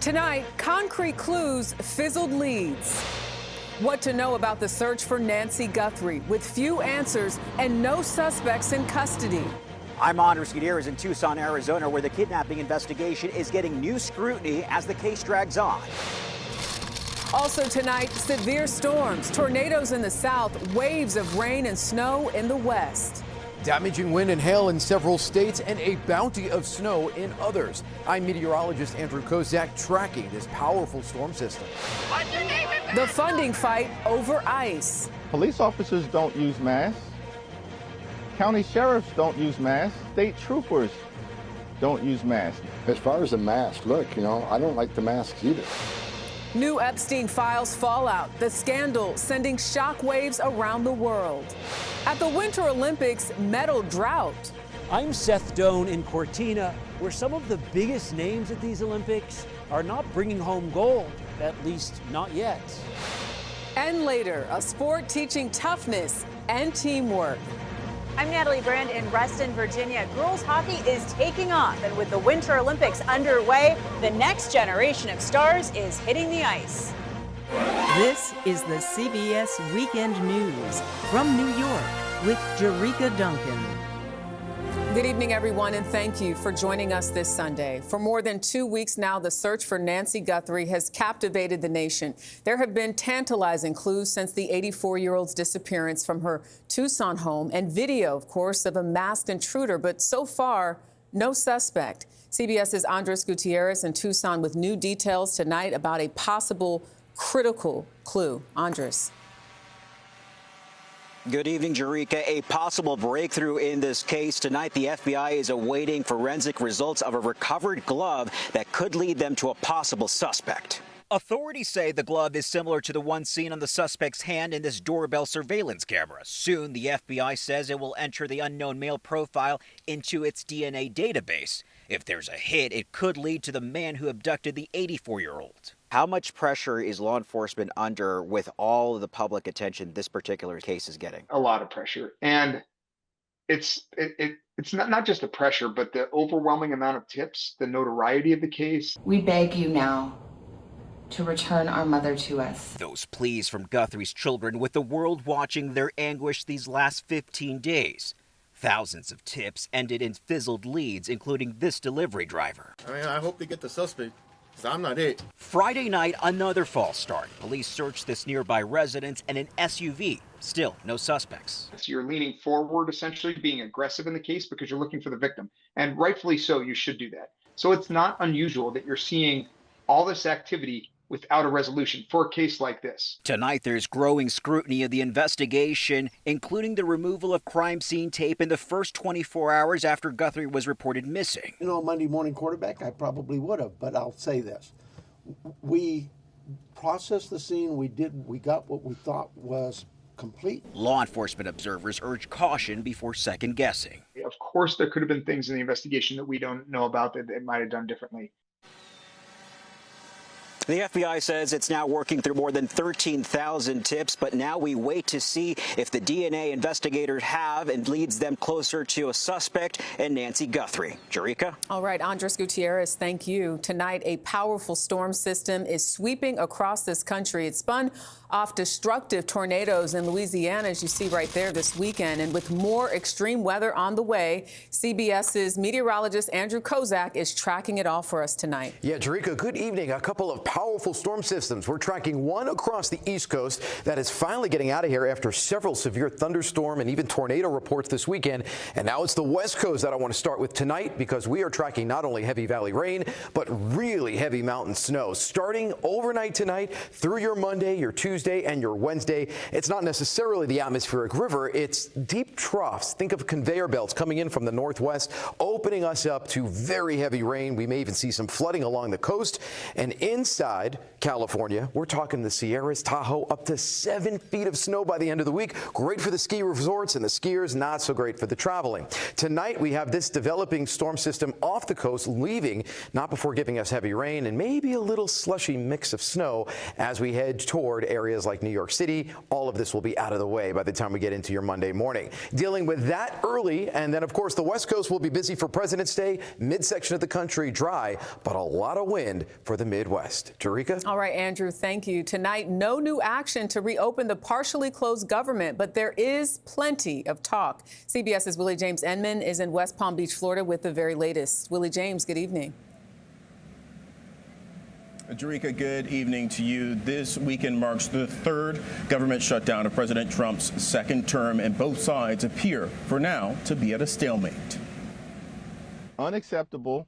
Tonight, concrete clues, fizzled leads. What to know about the search for Nancy Guthrie, with few answers and no suspects in custody. I'm Andres Gutierrez in Tucson, Arizona, where the kidnapping investigation is getting new scrutiny as the case drags on. Also tonight, severe storms, tornadoes in the south, waves of rain and snow in the west. Damaging wind and hail in several states and a bounty of snow in others. I'm meteorologist Andrew Kozak tracking this powerful storm system. The funding fight over ice. Police officers don't use masks. County sheriffs don't use masks. State troopers don't use masks. As far as the mask, look, I don't like the masks either. New Epstein files fallout, the scandal sending shockwaves around the world. At the Winter Olympics, medal drought. I'm Seth Doan in Cortina, where some of the biggest names at these Olympics are not bringing home gold, at least not yet. And later, a sport teaching toughness and teamwork. I'm Natalie Brand in Reston, Virginia. Girls hockey is taking off, and with the Winter Olympics underway, the next generation of stars is hitting the ice. This is the CBS Weekend News from New York with Jerika Duncan. Good evening, everyone, and thank you for joining us this Sunday. For more than 2 weeks now, the search for Nancy Guthrie has captivated the nation. There have been tantalizing clues since the 84-year-old's disappearance from her Tucson home and video, of course, of a masked intruder. But so far, no suspect. CBS's Andres Gutierrez in Tucson with new details tonight about a possible critical clue. Andres. Good evening, Jerika. A possible breakthrough in this case. Tonight, the FBI is awaiting forensic results of a recovered glove that could lead them to a possible suspect. Authorities say the glove is similar to the one seen on the suspect's hand in this doorbell surveillance camera. Soon, the FBI says it will enter the unknown male profile into its DNA database. If there's a hit, it could lead to the man who abducted the 84-year-old. How much pressure is law enforcement under with all of the public attention this particular case is getting? A lot of pressure. And it's not just the pressure, but the overwhelming amount of tips, the notoriety of the case. We beg you now to return our mother to us. Those pleas from Guthrie's children, with the world watching their anguish these last 15 days. Thousands of tips ended in fizzled leads, including this delivery driver. I hope they get the suspect, because I'm not it. Friday night, another false start. Police searched this nearby residence and an SUV. Still, no suspects. So you're leaning forward, essentially being aggressive in the case because you're looking for the victim. And rightfully so, you should do that. So it's not unusual that you're seeing all this activity without a resolution for a case like this. Tonight, there's growing scrutiny of the investigation, including the removal of crime scene tape in the first 24 hours after Guthrie was reported missing. Monday morning quarterback, I probably would have, but I'll say this. We processed the scene. We got what we thought was complete. Law enforcement observers urge caution before second guessing. Of course, there could have been things in the investigation that we don't know about that they might have done differently. The FBI says it's now working through more than 13,000 tips, but now we wait to see if the DNA investigators have and leads them closer to a suspect and Nancy Guthrie. Jerika? All right, Andres Gutierrez, thank you. Tonight, a powerful storm system is sweeping across this country. It spun off destructive tornadoes in Louisiana, as you see right there this weekend. And with more extreme weather on the way, CBS's meteorologist Andrew Kozak is tracking it all for us tonight. Yeah, Jerika, good evening. A couple of powerful storm systems. We're tracking one across the East Coast that is finally getting out of here after several severe thunderstorm and even tornado reports this weekend. And now it's the West Coast that I want to start with tonight, because we are tracking not only heavy valley rain, but really heavy mountain snow starting overnight tonight through your Monday, your Tuesday, and your Wednesday. It's not necessarily the atmospheric river. It's deep troughs. Think of conveyor belts coming in from the northwest, opening us up to very heavy rain. We may even see some flooding along the coast and in stateside, California, we're talking the Sierras, Tahoe, up to 7 feet of snow by the end of the week. Great for the ski resorts and the skiers, not so great for the traveling. Tonight, we have this developing storm system off the coast, leaving not before giving us heavy rain and maybe a little slushy mix of snow as we head toward areas like New York City. All of this will be out of the way by the time we get into your Monday morning. Dealing with that early, and then, of course, the West Coast will be busy for President's Day. Midsection of the country dry, but a lot of wind for the Midwest. Jerika? All right, Andrew, thank you. Tonight, no new action to reopen the partially closed government, but there is plenty of talk. CBS's Willie James Enman is in West Palm Beach, Florida, with the very latest. Willie James, good evening. Jerika, good evening to you. This weekend marks the third government shutdown of President Trump's second term, and both sides appear, for now, to be at a stalemate. Unacceptable,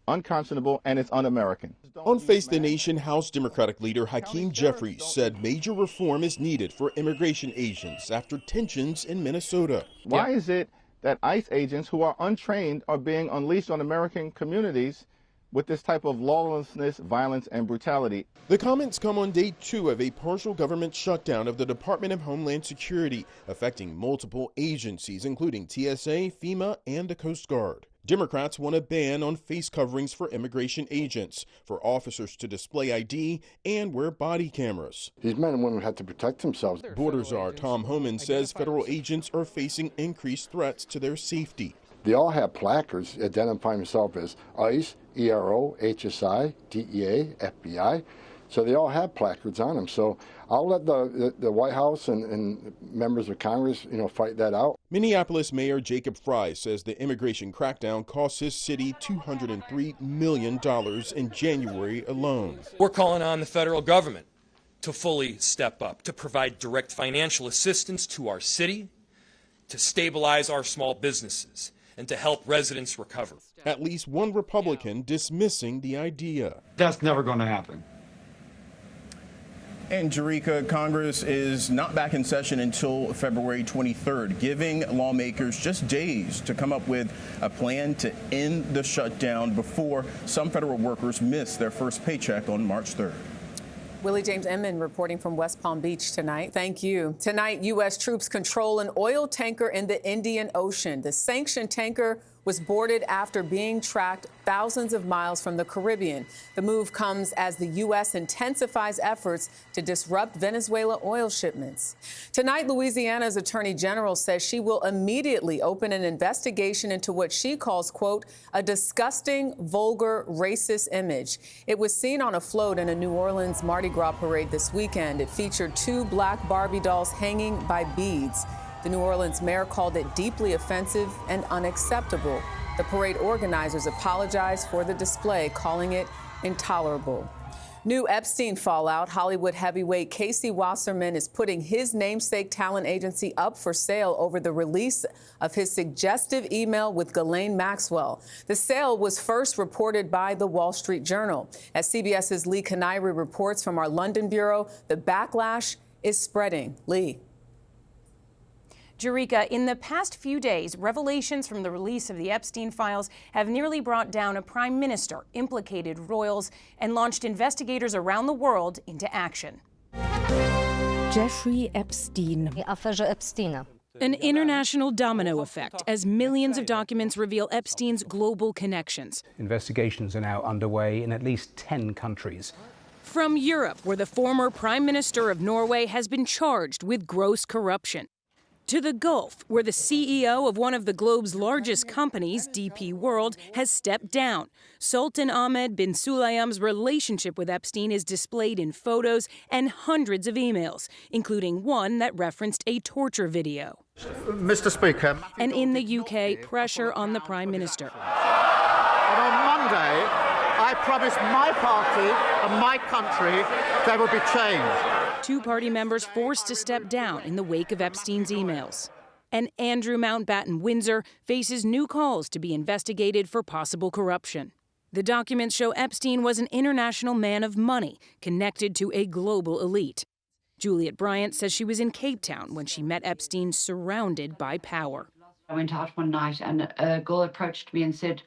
unconscionable, and it's un-American. On Face the Nation, House Democratic leader Hakeem Jeffries said major reform is needed for immigration agents after tensions in Minnesota. Why is it that ICE agents who are untrained are being unleashed on American communities with this type of lawlessness, violence, and brutality? The comments come on day 2 of a partial government shutdown of the Department of Homeland Security, affecting multiple agencies, including TSA, FEMA, and the Coast Guard. Democrats want a ban on face coverings for immigration agents, for officers to display ID and wear body cameras. These men and women have to protect themselves. Border czar Tom Homan says federal agents are facing increased threats to their safety. They all have placards identifying themselves as ICE, ERO, HSI, DEA, FBI. So they all have placards on them. So I'll let the White House and members of Congress, fight that out. Minneapolis Mayor Jacob Fry says the immigration crackdown cost his city $203 million in January alone. We're calling on the federal government to fully step up, to provide direct financial assistance to our city, to stabilize our small businesses, and to help residents recover. At least one Republican dismissing the idea. That's never going to happen. And Jerika, Congress is not back in session until February 23rd, giving lawmakers just days to come up with a plan to end the shutdown before some federal workers miss their first paycheck on March 3rd. Willie James Enman reporting from West Palm Beach tonight. Thank you. Tonight, U.S. troops control an oil tanker in the Indian Ocean. The sanctioned tanker was boarded after being tracked thousands of miles from the Caribbean. The move comes as the U.S. intensifies efforts to disrupt Venezuela oil shipments. Tonight, Louisiana's Attorney General says she will immediately open an investigation into what she calls, quote, a disgusting, vulgar, racist image. It was seen on a float in a New Orleans Mardi Gras parade this weekend. It featured 2 black Barbie dolls hanging by beads. The New Orleans mayor called it deeply offensive and unacceptable. The parade organizers apologized for the display, calling it intolerable. New Epstein fallout. Hollywood heavyweight Casey Wasserman is putting his namesake talent agency up for sale over the release of his suggestive email with Ghislaine Maxwell. The sale was first reported by the Wall Street Journal. As CBS's Lee Canary reports from our London bureau, the backlash is spreading. Lee. Jerika, in the past few days, revelations from the release of the Epstein files have nearly brought down a prime minister, implicated royals, and launched investigators around the world into action. Jeffrey Epstein. An international domino effect as millions of documents reveal Epstein's global connections. Investigations are now underway in at least 10 countries. From Europe, where the former prime minister of Norway has been charged with gross corruption, to the Gulf, where the CEO of one of the globe's largest companies, DP World, has stepped down. Sultan Ahmed bin Sulayem's relationship with Epstein is displayed in photos and hundreds of emails, including one that referenced a torture video. Mr. Speaker. And in the UK, pressure on the Prime Minister. And on Monday, I promised my party and my country there will be change. 2 party members forced to step down in the wake of Epstein's emails. And Andrew Mountbatten Windsor faces new calls to be investigated for possible corruption. The documents show Epstein was an international man of money connected to a global elite. Juliet Bryant says she was in Cape Town when she met Epstein surrounded by power. I went out one night and a girl approached me and said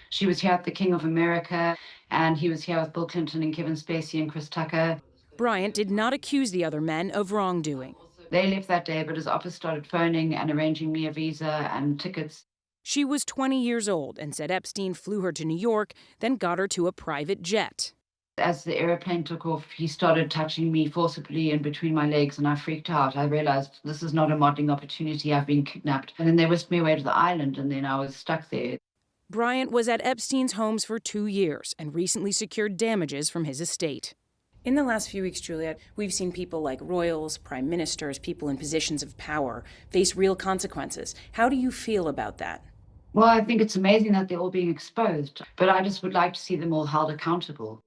she was here at the King of America and he was here with Bill Clinton and Kevin Spacey and Chris Tucker. Bryant did not accuse the other men of wrongdoing. They left that day, but his office started phoning and arranging me a visa and tickets. She was 20 years old and said Epstein flew her to New York, then got her to a private jet. As the airplane took off, he started touching me forcibly in between my legs, and I freaked out. I realized this is not a modeling opportunity. I've been kidnapped. And then they whisked me away to the island, and then I was stuck there. Bryant was at Epstein's homes for 2 years and recently secured damages from his estate. In the last few weeks, Juliet, we've seen people like royals, prime ministers, people in positions of power face real consequences. How do you feel about that? Well, I think it's amazing that they're all being exposed, but I just would like to see them all held accountable.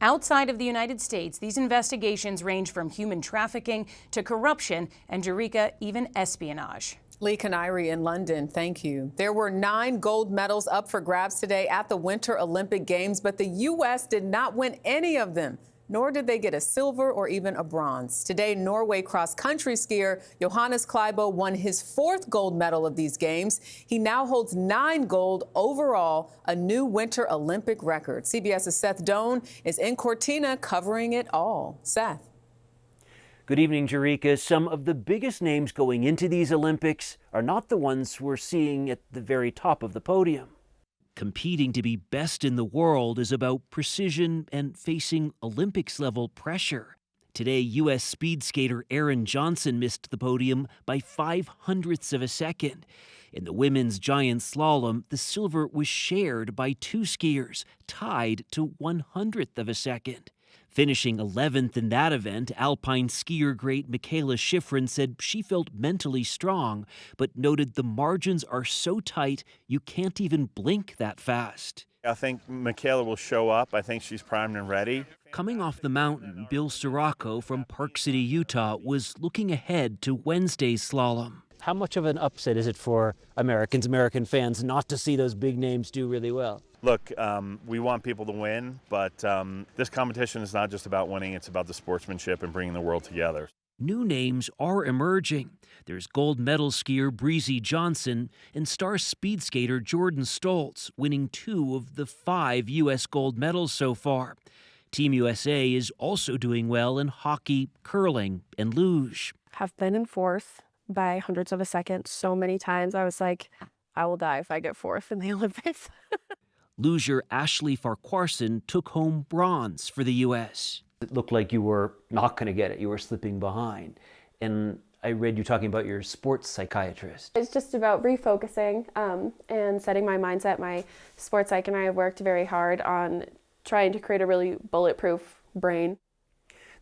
Outside of the United States, these investigations range from human trafficking to corruption and, Jerika, even espionage. Lee Canary in London, thank you. There were 9 gold medals up for grabs today at the Winter Olympic Games, but the U.S. did not win any of them, nor did they get a silver or even a bronze. Today, Norway cross-country skier Johannes Kleibo won his 4th gold medal of these games. He now holds 9 gold overall, a new Winter Olympic record. CBS's Seth Doan is in Cortina covering it all. Seth. Good evening, Jerika. Some of the biggest names going into these Olympics are not the ones we're seeing at the very top of the podium. Competing to be best in the world is about precision and facing Olympics-level pressure. Today, U.S. speed skater Erin Johnson missed the podium by 0.05 of a second. In the women's giant slalom, the silver was shared by 2 skiers, tied to 1/100th of a second. Finishing 11th in that event, alpine skier great Michaela Schifrin said she felt mentally strong, but noted the margins are so tight you can't even blink that fast. I think Michaela will show up. I think she's primed and ready. Coming off the mountain, Bill Sirocco from Park City, Utah, was looking ahead to Wednesday's slalom. How much of an upset is it for American fans, not to see those big names do really well? Look, we want people to win, but this competition is not just about winning, it's about the sportsmanship and bringing the world together. New names are emerging. There's gold medal skier Breezy Johnson and star speed skater Jordan Stoltz, winning 2 of the 5 U.S. gold medals so far. Team USA is also doing well in hockey, curling, and luge. Have been in 4th by hundreds of a second so many times. I was like, I will die if I get 4th in the Olympics. Luger Ashley Farquharson took home bronze for the U.S. It looked like you were not going to get it. You were slipping behind. And I read you talking about your sports psychiatrist. It's just about refocusing and setting my mindset. My sports psych and I have worked very hard on trying to create a really bulletproof brain.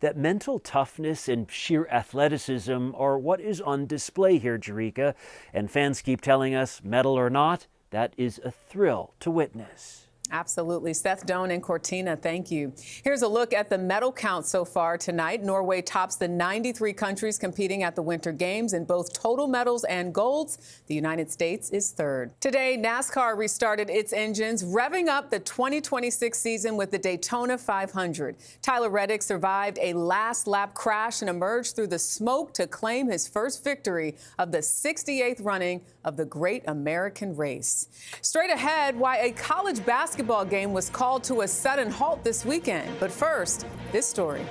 That mental toughness and sheer athleticism are what is on display here, Jerika. And fans keep telling us, medal or not, that is a thrill to witness. Absolutely. Seth Doan in Cortina, thank you. Here's a look at the medal count so far tonight. Norway tops the 93 countries competing at the Winter Games in both total medals and golds. The United States is 3rd. Today, NASCAR restarted its engines, revving up the 2026 season with the Daytona 500. Tyler Reddick survived a last lap crash and emerged through the smoke to claim his first victory of the 68th running of the Great American Race. Straight ahead, why a college basketball game was called to a sudden halt this weekend. But first, this story.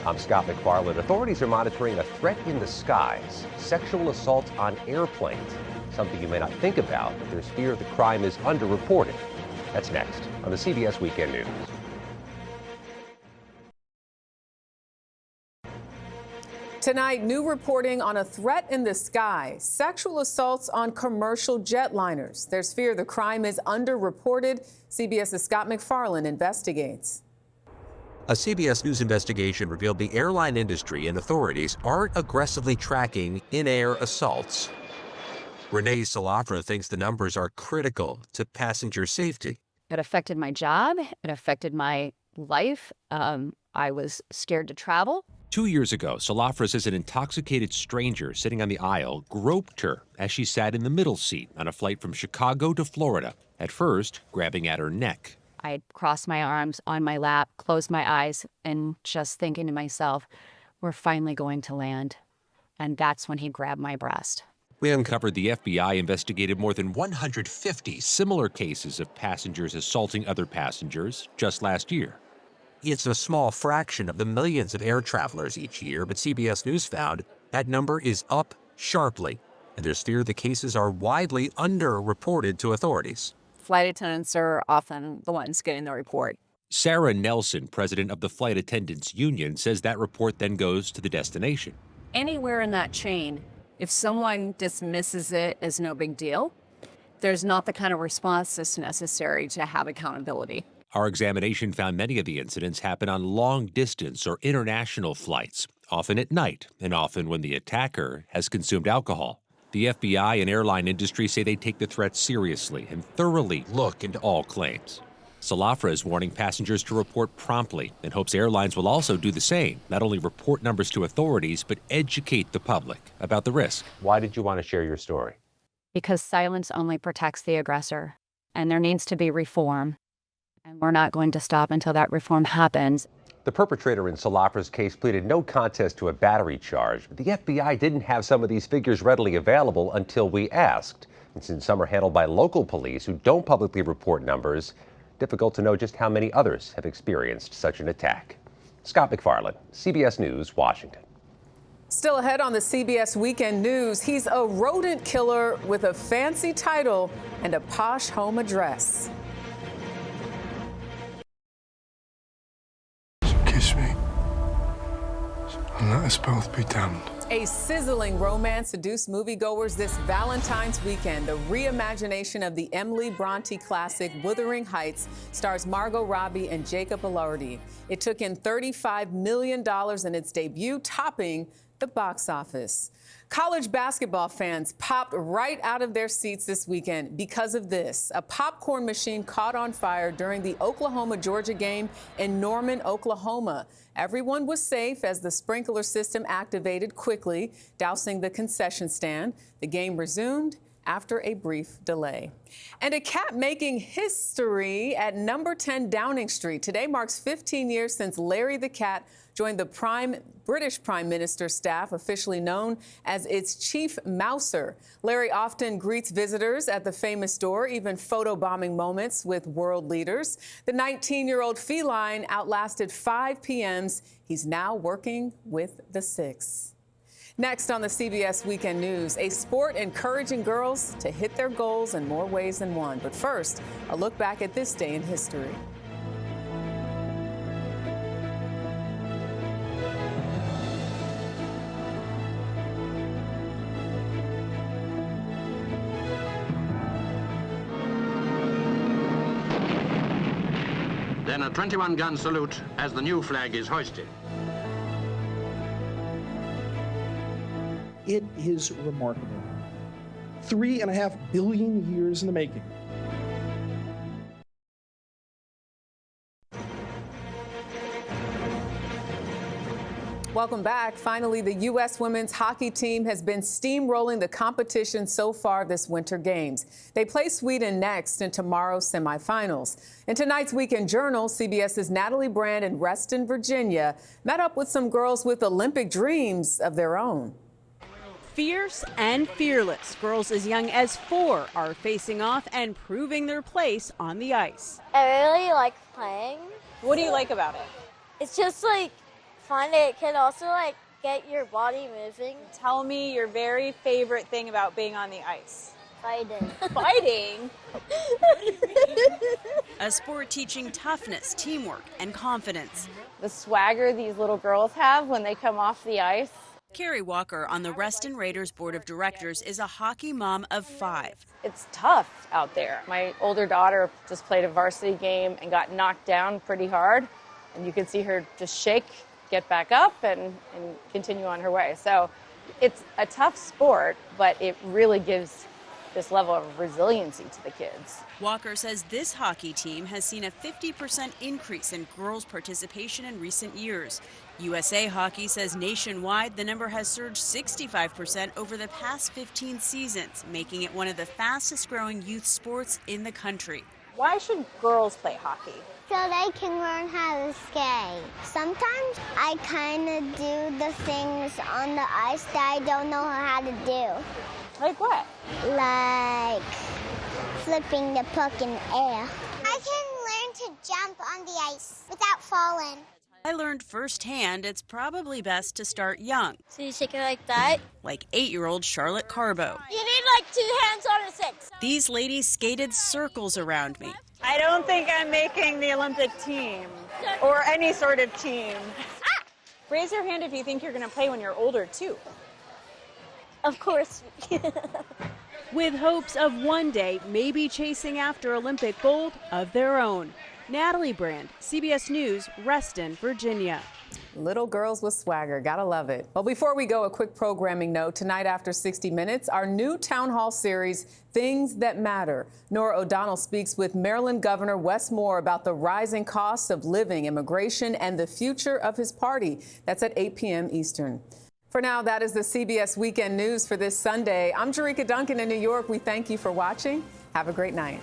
I'm Scott McFarland. Authorities are monitoring a threat in the skies, sexual assault on airplanes. Something you may not think about, but there's fear the crime is underreported. That's next on the CBS Weekend News. Tonight, new reporting on a threat in the sky, sexual assaults on commercial jetliners. There's fear the crime is underreported. CBS's Scott McFarland investigates. A CBS News investigation revealed the airline industry and authorities aren't aggressively tracking in-air assaults. Renee Salafra thinks the numbers are critical to passenger safety. It affected my job. It affected my life. I was scared to travel. 2 years ago, Salafra says an intoxicated stranger sitting on the aisle groped her as she sat in the middle seat on a flight from Chicago to Florida, at first grabbing at her neck. I crossed my arms on my lap, closed my eyes, and just thinking to myself, we're finally going to land. And that's when he grabbed my breast. We uncovered the FBI investigated more than 150 similar cases of passengers assaulting other passengers just last year. It's a small fraction of the millions of air travelers each year, but CBS News found that number is up sharply, and there's fear the cases are widely underreported to authorities. Flight attendants are often the ones getting the report. Sarah Nelson, president of the Flight Attendants Union, says that report then goes to the destination. Anywhere in that chain, if someone dismisses it as no big deal, there's not the kind of response that's necessary to have accountability. Our examination found many of the incidents happen on long-distance or international flights, often at night and often when the attacker has consumed alcohol. The FBI and airline industry say they take the threat seriously and thoroughly look into all claims. Salafra is warning passengers to report promptly and hopes airlines will also do the same, not only report numbers to authorities, but educate the public about the risk. Why did you want to share your story? Because silence only protects the aggressor, and there needs to be reform. And we're not going to stop until that reform happens. The perpetrator in Salafra's case pleaded no contest to a battery charge, but the FBI didn't have some of these figures readily available until we asked. And since some are handled by local police who don't publicly report numbers, difficult to know just how many others have experienced such an attack. Scott McFarland, CBS News, Washington. Still ahead on the CBS Weekend News, he's a rodent killer with a fancy title and a posh home address. Kiss me, and let us both be damned. A sizzling romance seduced moviegoers this Valentine's weekend. The reimagination of the Emily Bronte classic Wuthering Heights stars Margot Robbie and Jacob Elordi. It took in $35 million in its debut, topping the box office. College basketball fans popped right out of their seats this weekend because of this. A popcorn machine caught on fire during the Oklahoma-Georgia game in Norman, Oklahoma. Everyone was safe as the sprinkler system activated quickly, dousing the concession stand. The game resumed after a brief delay. And a cat making history at number 10 Downing Street. Today marks 15 years since Larry the cat joined the British Prime Minister's staff, officially known as its chief mouser. Larry often greets visitors at the famous door, even photobombing moments with world leaders. The 19-year-old feline outlasted 5 PMs. He's now working with the 6. Next on the CBS Weekend News, a sport encouraging girls to hit their goals in more ways than one. But first, a look back at this day in history. Then a 21-gun salute as the new flag is hoisted. It is remarkable. 3.5 billion years in the making. Welcome back. Finally, the U.S. women's hockey team has been steamrolling the competition so far this Winter Games. They play Sweden next in tomorrow's semifinals. In tonight's Weekend Journal, CBS's Natalie Brand in Reston, Virginia, met up with some girls with Olympic dreams of their own. Fierce and fearless, girls as young as 4 are facing off and proving their place on the ice. I really like playing. What do you like about it? It's just like fun. It can also like get your body moving. Tell me your very favorite thing about being on the ice. Fighting. Fighting? A sport teaching toughness, teamwork, and confidence. The swagger these little girls have when they come off the ice. Carrie Walker on the Reston Raiders Board of Directors is a hockey mom of 5. It's tough out there. My older daughter just played a varsity game and got knocked down pretty hard. And you could see her just shake, get back up, and continue on her way. So it's a tough sport, but it really gives this level of resiliency to the kids. Walker says this hockey team has seen a 50% increase in girls' participation in recent years. USA Hockey says nationwide the number has surged 65% over the past 15 seasons, making it one of the fastest growing youth sports in the country. Why should girls play hockey? So they can learn how to skate. Sometimes I kind of do the things on the ice that I don't know how to do. Like what? Like flipping the puck in the air. I can learn to jump on the ice without falling. I learned firsthand it's probably best to start young. So you shake it like that? Like 8-year-old Charlotte Carbo. You need like 2 hands on a 6. These ladies skated circles around me. I don't think I'm making the Olympic team or any sort of team. Raise your hand if you think you're going to play when you're older, too. Of course. With hopes of one day maybe chasing after Olympic gold of their own. Natalie Brand, CBS News, Reston, Virginia. Little girls with swagger. Gotta love it. Well, before we go, a quick programming note. Tonight after 60 Minutes, our new town hall series, Things That Matter. Nora O'Donnell speaks with Maryland Governor Wes Moore about the rising costs of living, immigration, and the future of his party. That's at 8 p.m. Eastern. For now, that is the CBS Weekend News for this Sunday. I'm Jerika Duncan in New York. We thank you for watching. Have a great night.